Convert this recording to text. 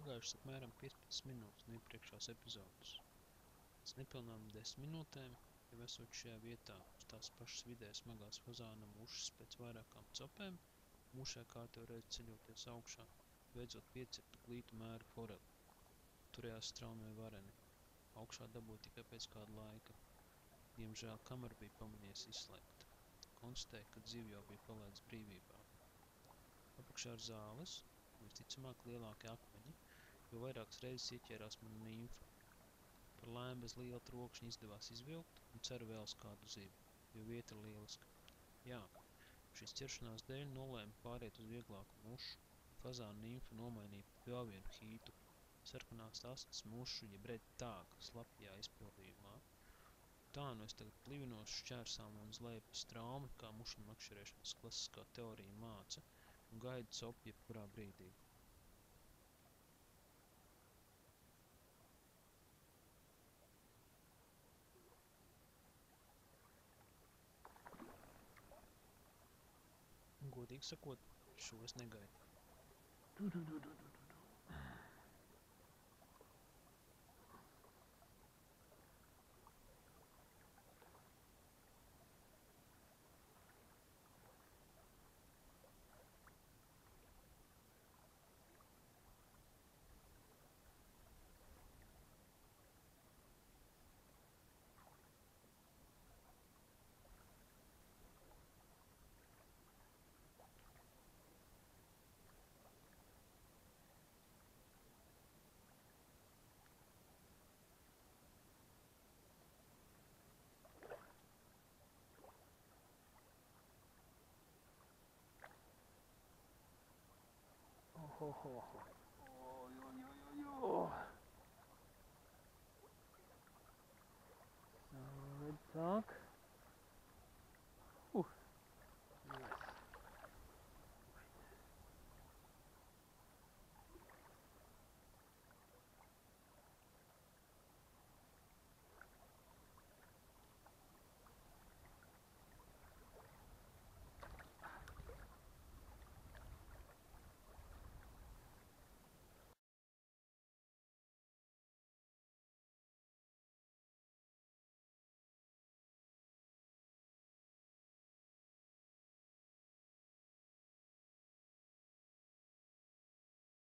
pagājušas apmēram 15 minūtes no iepriekšējās epizodes. Pēc nepilnām 10 minūtēm, jau esot šajā vietā, uz tās pašas vidē smagās fazāna mušas pēc vairākām copēm, mušai kārtējo reizi ceļoties augšā, beidzot piecirta glītu mēra foreli. Turējās straumi vai vareni. Augšā dabūja tikai pēc kāda laika. Diemžēl kamera bija pamanījies izslēgta. Konstatēja, ka zivju jau bija palaists brīvībā. Apakšā ar zāles, visticamāk lielāki akmeņi, jo vairākas reizes ieķērās mana nimfa. Par laimi bez liela trokšņa izdevās izvilkt un ceru vēl uz kādu zivi, jo vieta ir lieliska. Jā, šīs ķeršanās dēļ nolēmu pāriet uz vieglāku mušu, fazānu nimfu nomainīja pret vēl vienu hītu, sarkanās astes mušu jeb red tāga slapjā izpildījumā. Tā nu es tagad plivinos šķērsām un uz leju pa straumi, kā mušanu makšķerēšanas klasiskā teorija māca, un gaidu copu jebkurā brīdī. Godīgi sakot, šo es negaidīju. Redz sāk.